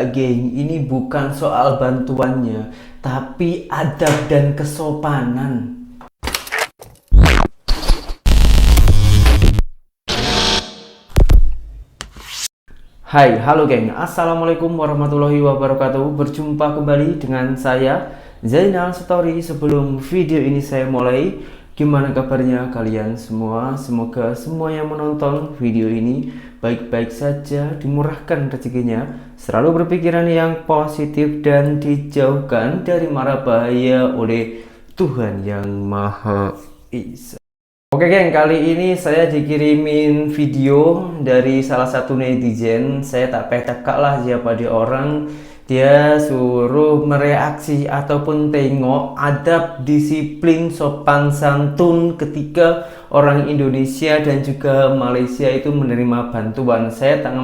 enggak, geng. Ini bukan soal bantuannya, tapi adab dan kesopanan. Hai, halo geng. Assalamualaikum warahmatullahi wabarakatuh. Berjumpa kembali dengan saya Zainal Story. Sebelum video ini saya mulai, gimana kabarnya kalian semua? Semoga semua yang menonton video ini baik-baik saja, dimurahkan rezekinya, selalu berpikiran yang positif dan dijauhkan dari mara bahaya oleh Tuhan yang Maha Esa. Oke geng, kali ini saya dikirimin video dari salah satu netizen. Saya tak peka lah siapa dia orang. Dia suruh mereaksi ataupun tengok adab, disiplin, sopan santun ketika orang Indonesia dan juga Malaysia itu menerima bantuan. Saya tak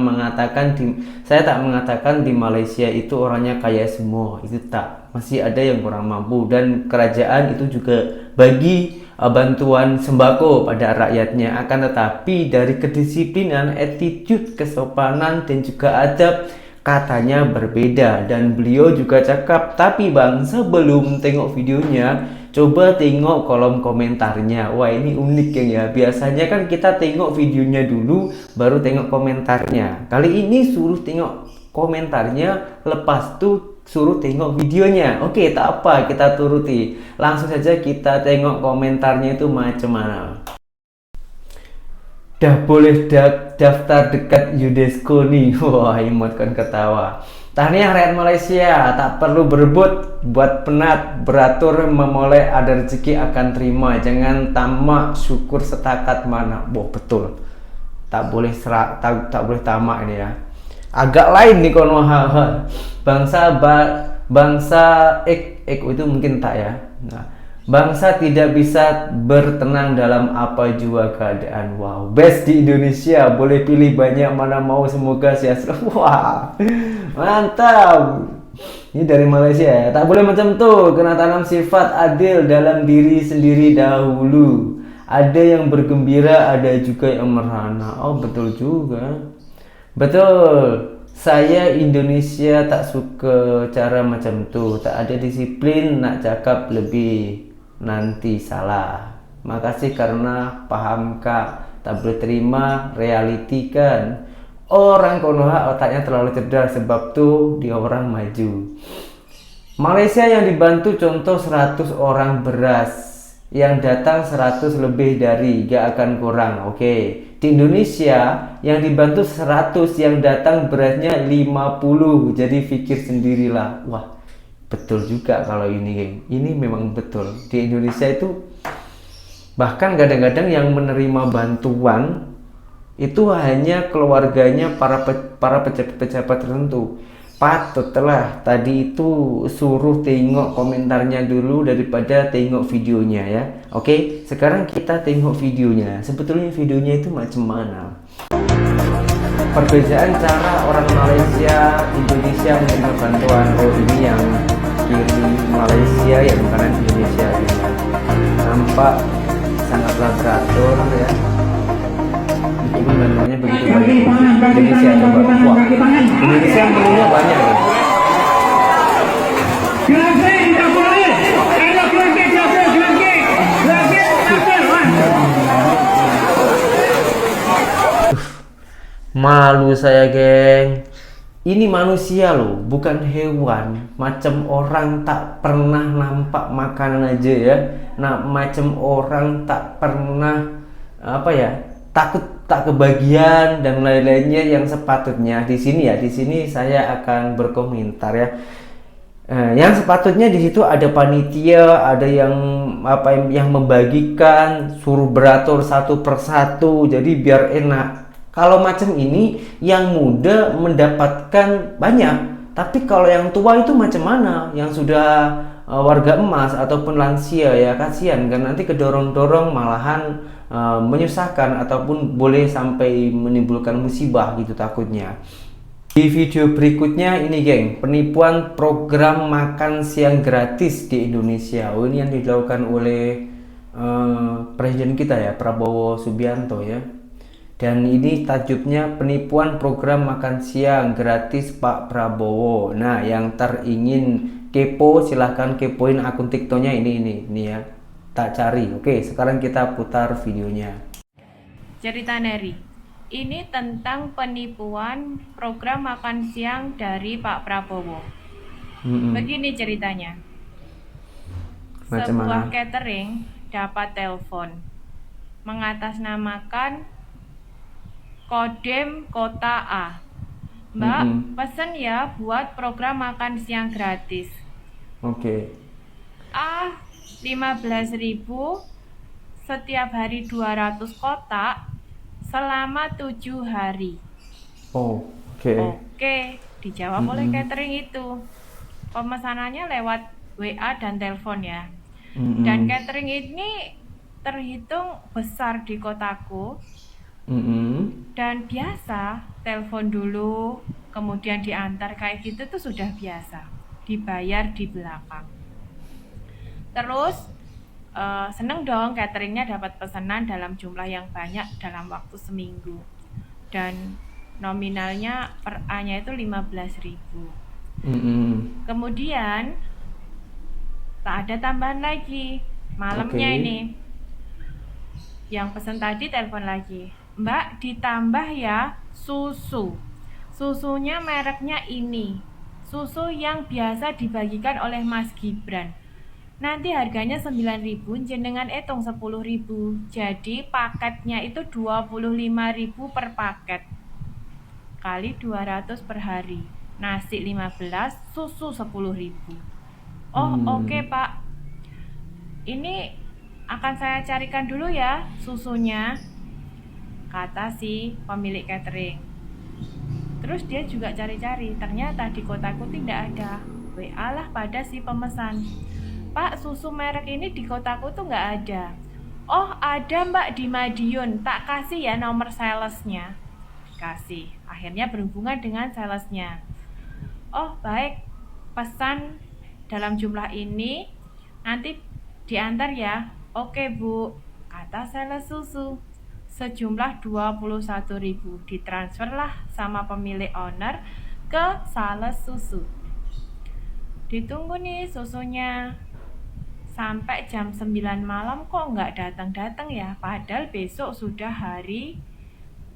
mengatakan di Malaysia itu orangnya kaya semua. Itu tak, masih ada yang kurang mampu, dan kerajaan itu juga bagi bantuan sembako pada rakyatnya. Akan tetapi dari kedisiplinan, attitude, kesopanan dan juga adab katanya berbeda, dan beliau juga cakap, tapi bang, sebelum tengok videonya coba tengok kolom komentarnya. Wah, ini unik ya. Biasanya kan kita tengok videonya dulu baru tengok komentarnya. Kali ini suruh tengok komentarnya, lepas tuh suruh tengok videonya. Oke, tak apa, kita turuti. Langsung saja kita tengok komentarnya itu macam mana. Dah boleh daftar dekat UNESCO nih. Wah, imut kan ketawa. Tahniah rakyat Malaysia, tak perlu berebut, buat penat, beratur, memoleh, ada rezeki akan terima. Jangan tamak, syukur setakat mana. Wah, betul. Tak boleh tamak ini ya. Agak lain nih konoha. Bangsa itu mungkin tak ya. Nah, bangsa tidak bisa bertenang dalam apa jua keadaan. Wow, best di Indonesia, boleh pilih banyak mana mau, semoga sejahtera. Wah, mantap. Ini dari Malaysia ya. Tak boleh macam tuh, kena tanam sifat adil dalam diri sendiri dahulu. Ada yang bergembira, ada juga yang merana. Oh, betul juga. Betul, saya Indonesia tak suka cara macam tu. Tak ada disiplin, nak cakap lebih nanti salah. Makasih karena paham kak, tak boleh terima realiti kan. Orang Konoha otaknya terlalu cerdas, sebab tu dia orang maju. Malaysia yang dibantu contoh 100 orang beras, yang datang 100 lebih dari, gak akan kurang. Oke. Di Indonesia yang dibantu 100, yang datang berasnya 50. Jadi pikir sendirilah. Wah, betul juga kalau ini, geng. Ini memang betul. Di Indonesia itu bahkan kadang-kadang yang menerima bantuan itu hanya keluarganya para pejabat-pejabat tertentu. Patutlah tadi itu suruh tengok komentarnya dulu daripada tengok videonya ya. Oke, sekarang kita tengok videonya. Sebetulnya videonya itu macam mana? Perbedaan cara orang Malaysia, Indonesia menerima bantuan. Oh, ini yang kiri Malaysia, yang kanan Indonesia ya. Nampak sangatlah teratur ya. Meskipun bantuannya begitu banyak. Indonesia coba. Wah, Indonesia menunya banyak ya. Malu saya, geng. Ini manusia loh, bukan hewan. Macam orang tak pernah nampak makanan aja ya. Nah, macam orang tak pernah takut tak kebagian dan lain-lainnya yang sepatutnya di sini saya akan berkomentar ya. Yang sepatutnya di situ ada panitia, ada yang membagikan, suruh beratur satu persatu, jadi biar enak. Kalau macam ini yang muda mendapatkan banyak, tapi kalau yang tua itu macam mana? Yang sudah warga emas ataupun lansia ya, kasihan kan, nanti kedorong-dorong malahan menyusahkan ataupun boleh sampai menimbulkan musibah gitu takutnya. Di video berikutnya ini, geng, penipuan program makan siang gratis di Indonesia. Oh, ini yang dilakukan oleh presiden kita ya, Prabowo Subianto ya. Dan ini tajuknya penipuan program makan siang gratis Pak Prabowo. Nah, yang teringin kepo silahkan kepoin akun TikToknya ini ya. Tak cari. Oke, sekarang kita putar videonya. Cerita Neri. Ini tentang penipuan program makan siang dari Pak Prabowo. Begini ceritanya. Macam Sebuah mana? catering dapat telepon mengatasnamakan Kodim Kota A. Mbak, pesen ya buat program makan siang gratis. Oke. Ah, 15.000 setiap hari 200 kotak selama 7 hari. Oh, oke. Oke, dijawab oleh catering itu. Pemesanannya lewat WA dan telepon ya. Dan catering ini terhitung besar di kotaku. Dan biasa telepon dulu, kemudian diantar kayak gitu tuh sudah biasa. Dibayar di belakang. Terus seneng dong cateringnya dapat pesanan dalam jumlah yang banyak dalam waktu seminggu. Dan nominalnya per A-nya itu 15.000. Kemudian tak ada tambahan lagi. Malamnya ini yang pesan tadi telepon lagi, Mbak ditambah ya susu. Susunya mereknya ini, susu yang biasa dibagikan oleh Mas Gibran. Nanti harganya 9.000, jenengan hitung 10.000. Jadi paketnya itu 25.000 per paket. Kali 200 per hari. Nasi 15, susu 10.000. Oh, oke, Pak. Ini akan saya carikan dulu ya susunya, kata si pemilik catering. Terus dia juga cari-cari, ternyata di kotaku tidak ada. WA lah pada si pemesan, Pak, susu merek ini di kotaku tuh nggak ada. Oh, ada Mbak di Madiun, tak kasih ya nomor salesnya. Kasih. Akhirnya berhubungan dengan salesnya. Oh, baik, pesan dalam jumlah ini nanti diantar ya. Oke Bu, kata sales susu. Sejumlah 21.000 ditransferlah sama pemilik owner ke sales susu. Ditunggu nih susunya sampai jam 9 malam kok nggak datang-datang ya. Padahal besok sudah hari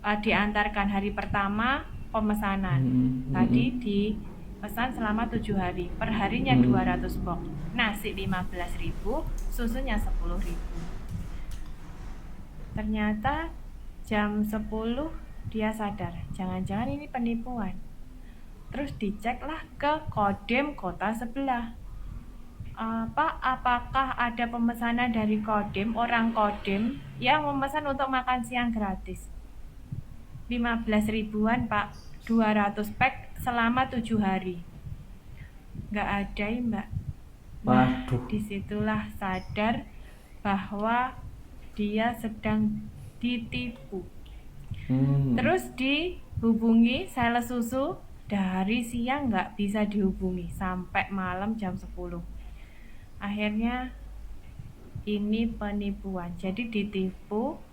diantarkan hari pertama pemesanan. Tadi dipesan selama 7 hari. Perharinya 200 box. Nasi 15.000, susunya 10.000. Ternyata jam 10 dia sadar, jangan-jangan ini penipuan. Terus diceklah ke Kodim kota sebelah. Pak, apakah ada pemesanan dari Kodim, orang Kodim yang memesan untuk makan siang gratis? 15 ribuan Pak, 200 pack selama 7 hari. Nggak ada ya Mbak. Nah, disitulah sadar bahwa dia sedang ditipu. Terus dihubungi sales susu, dari siang nggak bisa dihubungi sampai malam jam 10. Akhirnya ini penipuan. Jadi ditipu,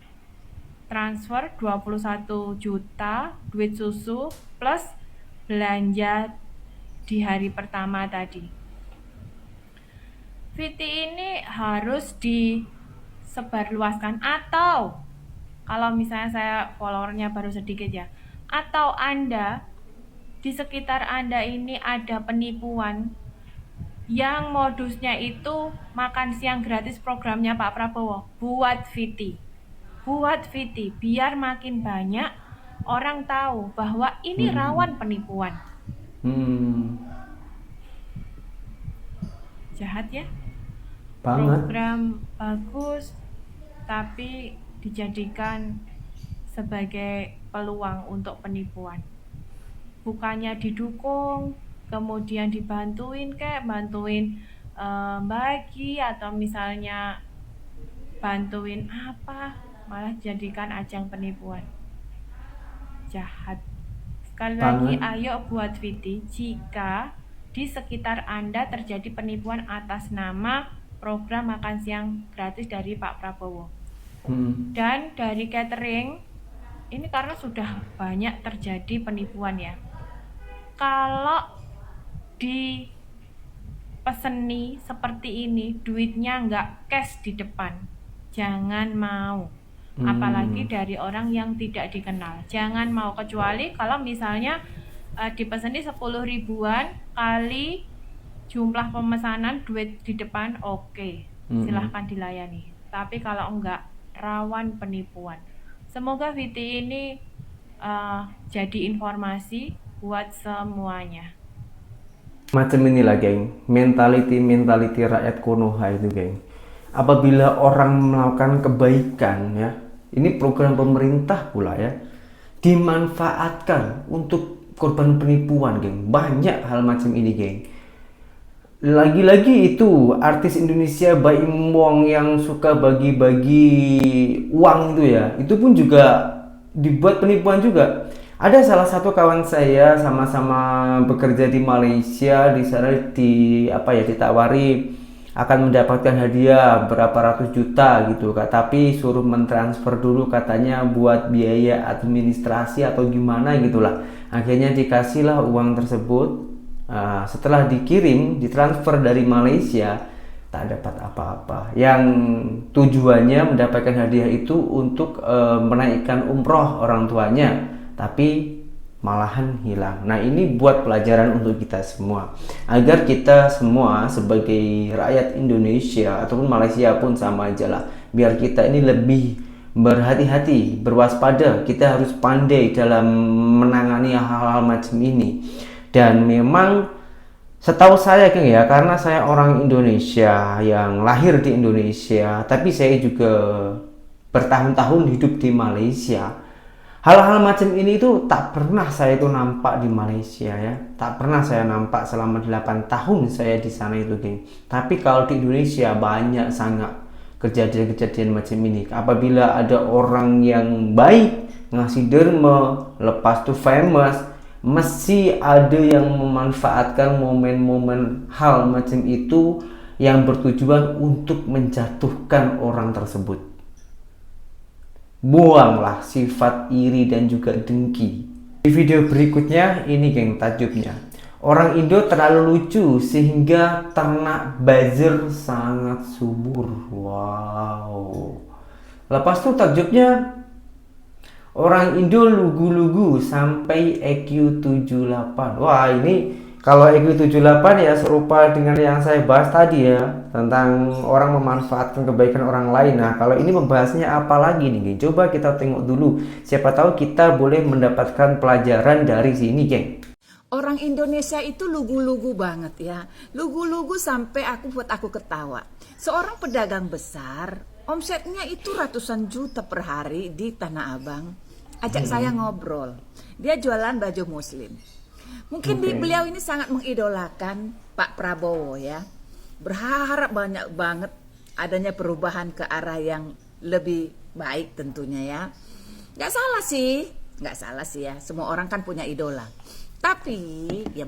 transfer 21 juta duit susu plus belanja di hari pertama tadi. VT ini harus disebarluaskan, atau kalau misalnya saya followernya baru sedikit ya, atau Anda di sekitar Anda ini ada penipuan yang modusnya itu makan siang gratis programnya Pak Prabowo, buat VT biar makin banyak orang tahu bahwa ini rawan penipuan. Jahat ya. Banget. Program bagus tapi dijadikan sebagai peluang untuk penipuan. Bukannya didukung, kemudian dibantuin bantuin bagi atau misalnya bantuin apa, malah jadikan ajang penipuan. Jahat. Sekali lagi, ayo buat VT jika di sekitar Anda terjadi penipuan atas nama program makan siang gratis dari Pak Prabowo. Dan dari catering ini karena sudah banyak terjadi penipuan ya. Kalau di peseni seperti ini, duitnya nggak cash di depan, jangan mau. Apalagi dari orang yang tidak dikenal, jangan mau. Kecuali kalau misalnya dipeseni 10 ribuan kali jumlah pemesanan, duit di depan, oke, silahkan dilayani. Tapi kalau enggak, rawan penipuan. Semoga VT ini jadi informasi buat semuanya. Macam inilah geng, mentality rakyat Konoha itu geng. Apabila orang melakukan kebaikan ya, ini program pemerintah pula ya, dimanfaatkan untuk korban penipuan geng. Banyak hal macam ini geng. Lagi-lagi itu artis Indonesia Baim Wong yang suka bagi-bagi uang itu ya, itu pun juga dibuat penipuan juga. Ada salah satu kawan saya sama-sama bekerja di Malaysia, di sana ditawari akan mendapatkan hadiah berapa ratus juta gitu Kak, tapi suruh mentransfer dulu katanya buat biaya administrasi atau gimana gitulah. Akhirnya dikasihlah uang tersebut. Setelah ditransfer dari Malaysia, tak dapat apa-apa. Yang tujuannya mendapatkan hadiah itu untuk menaikkan umroh orang tuanya, tapi malahan hilang. Nah, ini buat pelajaran untuk kita semua, agar kita semua sebagai rakyat Indonesia ataupun Malaysia pun sama aja lah, biar kita ini lebih berhati-hati, berwaspada. Kita harus pandai dalam menangani hal-hal macam ini. Dan memang setahu saya Kang ya, karena saya orang Indonesia yang lahir di Indonesia, tapi saya juga bertahun-tahun hidup di Malaysia. Hal-hal macam ini itu tak pernah saya itu nampak di Malaysia ya. Tak pernah saya nampak selama 8 tahun saya di sana itu geng. Tapi kalau di Indonesia banyak sangat kejadian-kejadian macam ini. Apabila ada orang yang baik ngasih derma, lepas tuh famous, mesti ada yang memanfaatkan momen-momen hal macam itu yang bertujuan untuk menjatuhkan orang tersebut. Buanglah sifat iri dan juga dengki. Di video berikutnya ini geng tajuknya, orang Indo terlalu lucu sehingga ternak buzzer sangat subur. Wow. Lepas itu takjubnya, orang Indo lugu-lugu sampai EQ 78. Wah, ini kalau EQ 78 ya serupa dengan yang saya bahas tadi ya, tentang orang memanfaatkan kebaikan orang lain. Nah, kalau ini membahasnya apa lagi nih, geng? Coba kita tengok dulu. Siapa tahu kita boleh mendapatkan pelajaran dari sini, geng. Orang Indonesia itu lugu-lugu banget ya. Lugu-lugu sampai buat aku ketawa. Seorang pedagang besar, omsetnya itu ratusan juta per hari di Tanah Abang. Ajak saya ngobrol. Dia jualan baju muslim. Mungkin beliau ini sangat mengidolakan Pak Prabowo ya. Berharap banyak banget adanya perubahan ke arah yang lebih baik tentunya ya. Gak salah sih ya. Semua orang kan punya idola. Tapi ya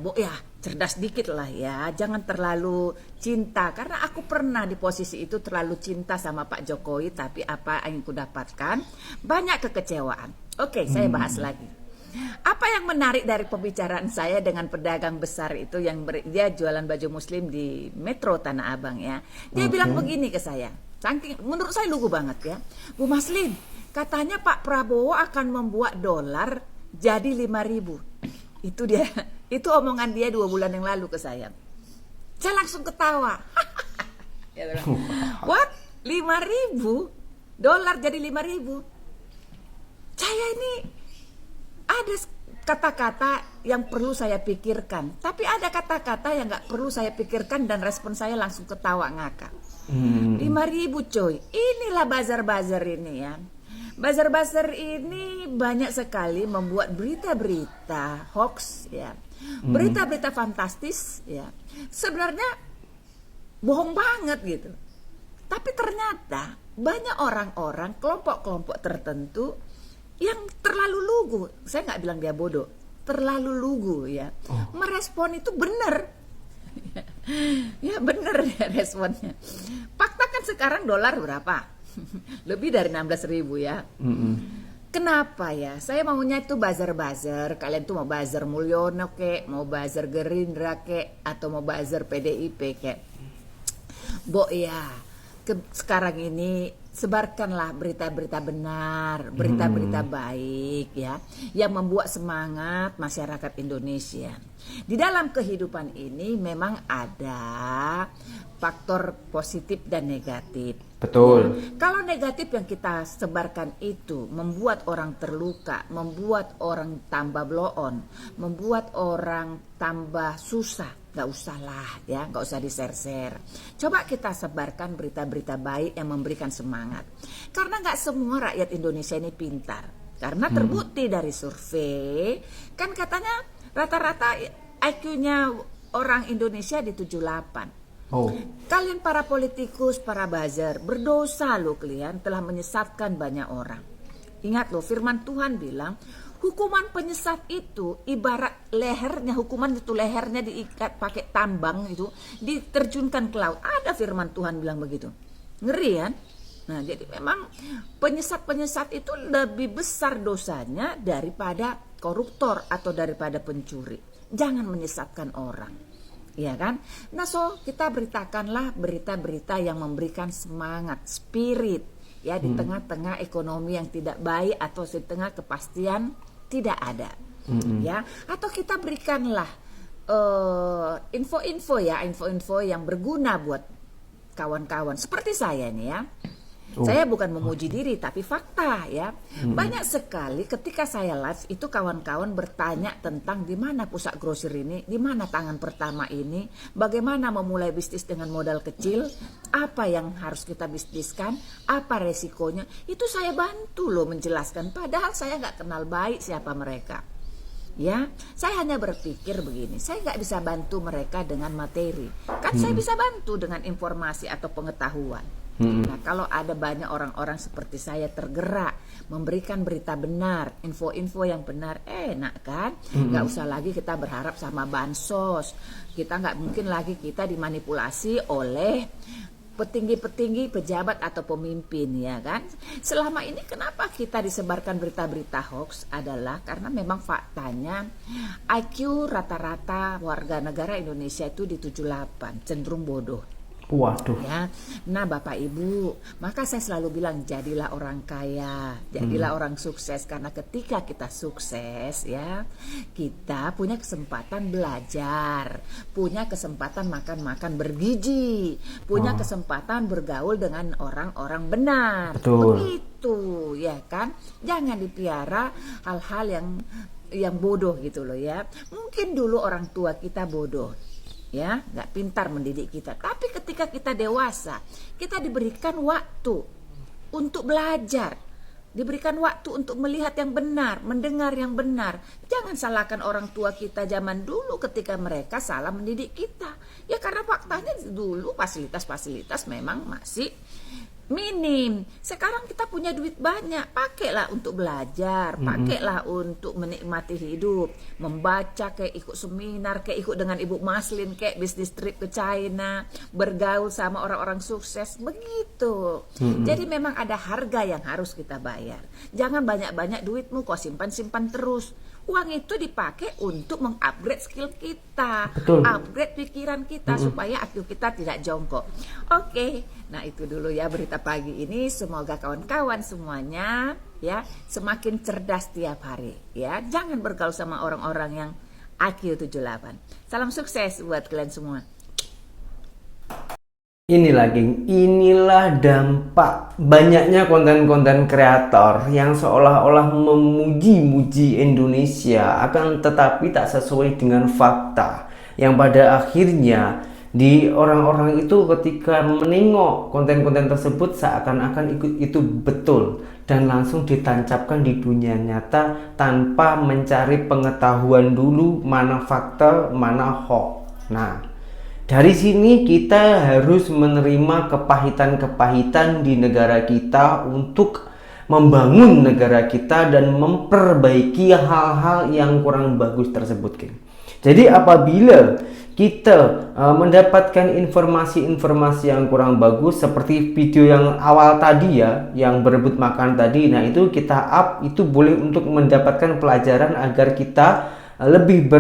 cerdas dikit lah ya, jangan terlalu cinta. Karena aku pernah di posisi itu terlalu cinta sama Pak Jokowi, tapi apa yang ku dapatkan? Banyak kekecewaan. Oke, saya bahas lagi. Apa yang menarik dari pembicaraan saya dengan pedagang besar itu yang dia jualan baju muslim di Metro Tanah Abang ya. Dia bilang begini ke saya, menurut saya lugu banget ya. Bu Maslin, katanya Pak Prabowo akan membuat dolar jadi 5.000. Itu omongan dia 2 bulan yang lalu ke saya. Saya langsung ketawa. What? 5.000 dolar jadi 5.000? Saya ini ada kata-kata yang perlu saya pikirkan, tapi ada kata-kata yang gak perlu saya pikirkan dan respon saya langsung ketawa ngakak. 5.000 coy, inilah bazar-bazar ini ya. Bazar-bazar ini banyak sekali membuat berita-berita hoax ya. Berita-berita fantastis ya. Sebenarnya bohong banget gitu. Tapi ternyata banyak orang-orang, kelompok-kelompok tertentu yang terlalu lugu. Saya nggak bilang dia bodoh, terlalu lugu ya. Merespon itu benar. Ya benar ya responnya. Fakta kan sekarang dolar berapa? Lebih dari 16.000 ya. Kenapa ya? Saya maunya itu buzzer-buzzer. Kalian tuh mau buzzer Mulyono kek, mau buzzer Gerindra kek, atau mau buzzer PDIP kek. Ya, sekarang ini sebarkanlah berita-berita benar, berita-berita baik ya, yang membuat semangat masyarakat Indonesia. Di dalam kehidupan ini memang ada faktor positif dan negatif. Betul. Ya, kalau negatif yang kita sebarkan itu membuat orang terluka, membuat orang tambah blow on, membuat orang tambah susah, nggak usah lah ya, nggak usah di-share-share. Coba kita sebarkan berita-berita baik yang memberikan semangat. Karena nggak semua rakyat Indonesia ini pintar. Karena terbukti dari survei, kan katanya rata-rata IQ-nya orang Indonesia di 78. Oh. Kalian para politikus, para buzzer, berdosa loh kalian telah menyesatkan banyak orang. Ingat loh, firman Tuhan bilang, hukuman penyesat itu ibarat lehernya, hukuman itu lehernya diikat pakai tambang itu, diterjunkan ke laut. Ada firman Tuhan bilang begitu. Ngeri kan? Nah, jadi memang penyesat-penyesat itu lebih besar dosanya daripada koruptor atau daripada pencuri. Jangan menyesatkan orang. Ya kan? Nah, kita beritakanlah berita-berita yang memberikan semangat, spirit ya di tengah-tengah ekonomi yang tidak baik atau di tengah kepastian tidak ada. Ya, atau kita berikanlah info-info yang berguna buat kawan-kawan seperti saya nih ya. Saya bukan memuji diri tapi fakta ya. Banyak sekali ketika saya live itu kawan-kawan bertanya tentang di mana pusat grosir ini, di mana tangan pertama ini, bagaimana memulai bisnis dengan modal kecil, apa yang harus kita bisniskan, apa resikonya. Itu saya bantu loh menjelaskan padahal saya nggak kenal baik siapa mereka. Ya, saya hanya berpikir begini, saya nggak bisa bantu mereka dengan materi, kan saya bisa bantu dengan informasi atau pengetahuan. Nah, kalau ada banyak orang-orang seperti saya tergerak memberikan berita benar, info-info yang benar, enak kan? Nggak usah lagi kita berharap sama bansos, kita nggak mungkin lagi kita dimanipulasi oleh petinggi-petinggi, pejabat atau pemimpin ya kan. Selama ini kenapa kita disebarkan berita-berita hoax adalah karena memang faktanya IQ rata-rata warga negara Indonesia itu di 78, cenderung bodoh. Waduh. Ya, nah Bapak Ibu, maka saya selalu bilang jadilah orang kaya, jadilah orang sukses karena ketika kita sukses ya, kita punya kesempatan belajar, punya kesempatan makan-makan bergizi, punya kesempatan bergaul dengan orang-orang benar. Betul. Begitu, ya kan? Jangan dipiara hal-hal yang bodoh gitu loh ya. Mungkin dulu orang tua kita bodoh. Ya, nggak pintar mendidik kita. Tapi ketika kita dewasa, kita diberikan waktu untuk belajar, diberikan waktu untuk melihat yang benar, mendengar yang benar. Jangan salahkan orang tua kita zaman dulu ketika mereka salah mendidik kita. Ya karena faktanya dulu fasilitas-fasilitas memang masih minim. Sekarang kita punya duit banyak, pakailah untuk belajar, pakailah untuk menikmati hidup, membaca, kayak ikut seminar, kayak ikut dengan Ibu Maslin, kayak bisnis trip ke China, bergaul sama orang-orang sukses, begitu. Jadi memang ada harga yang harus kita bayar. Jangan banyak-banyak duitmu kau simpan-simpan terus. Uang itu dipakai untuk mengupgrade skill kita, Betul. upgrade pikiran kita supaya IQ kita tidak jongkok. Oke, nah itu dulu ya berita pagi ini. Semoga kawan-kawan semuanya ya semakin cerdas tiap hari ya. Jangan bergaul sama orang-orang yang IQ 78. Salam sukses buat kalian semua. Inilah dampak banyaknya konten-konten kreator yang seolah-olah memuji-muji Indonesia akan tetapi tak sesuai dengan fakta, yang pada akhirnya di orang-orang itu ketika menengok konten-konten tersebut seakan-akan itu betul dan langsung ditancapkan di dunia nyata tanpa mencari pengetahuan dulu mana fakta, mana hoax. Nah, dari sini kita harus menerima kepahitan-kepahitan di negara kita untuk membangun negara kita dan memperbaiki hal-hal yang kurang bagus tersebut, geng. Jadi apabila kita mendapatkan informasi-informasi yang kurang bagus seperti video yang awal tadi ya, yang berebut makan tadi. Nah, itu kita up, itu boleh untuk mendapatkan pelajaran agar kita lebih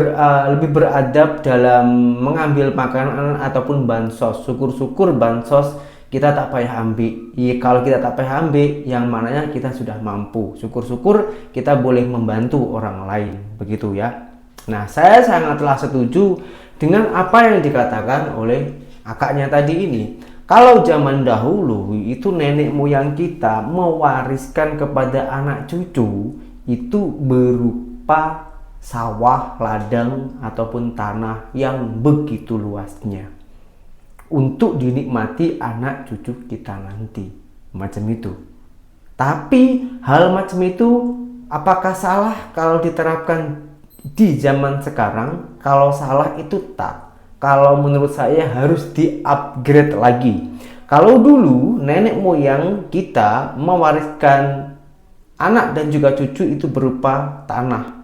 beradab dalam mengambil makanan ataupun bansos. Syukur-syukur bansos kita tak payah ambil. Ya, kalau kita tak payah ambil, yang mananya kita sudah mampu. Syukur-syukur kita boleh membantu orang lain, begitu ya. Nah, saya sangatlah setuju dengan apa yang dikatakan oleh akaknya tadi ini. Kalau zaman dahulu itu nenek moyang kita mewariskan kepada anak cucu itu berupa sawah, ladang, ataupun tanah yang begitu luasnya untuk dinikmati anak cucu kita nanti, macam itu. Tapi hal macam itu apakah salah kalau diterapkan di zaman sekarang? Kalau salah itu tak. Kalau menurut saya harus di-upgrade lagi. Kalau dulu nenek moyang kita mewariskan anak dan juga cucu itu berupa tanah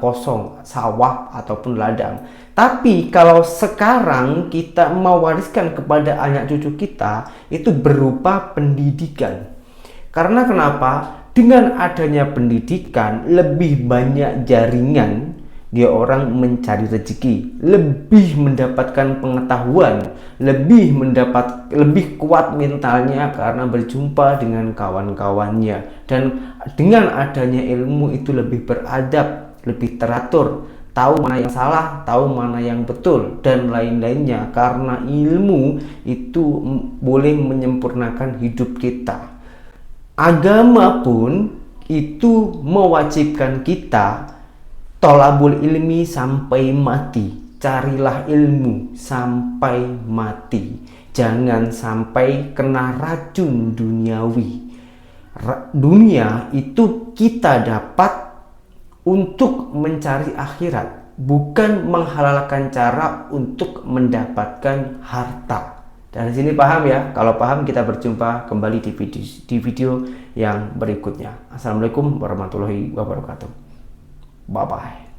kosong, sawah ataupun ladang. Tapi kalau sekarang kita mewariskan kepada anak cucu kita itu berupa pendidikan. Karena kenapa? Dengan adanya pendidikan, lebih banyak jaringan dia orang mencari rezeki, lebih mendapatkan pengetahuan, lebih kuat mentalnya karena berjumpa dengan kawan-kawannya, dan dengan adanya ilmu itu lebih beradab, lebih teratur, tahu mana yang salah, tahu mana yang betul, dan lain-lainnya. Karena ilmu itu boleh menyempurnakan hidup kita. Agama pun itu mewajibkan kita tolabul ilmi sampai mati. Carilah ilmu sampai mati. Jangan sampai kena racun duniawi. Dunia itu kita dapat untuk mencari akhirat, bukan menghalalkan cara untuk mendapatkan harta. Dari sini paham ya? Kalau paham, kita berjumpa kembali di video yang berikutnya. Assalamualaikum warahmatullahi wabarakatuh. Bye bye.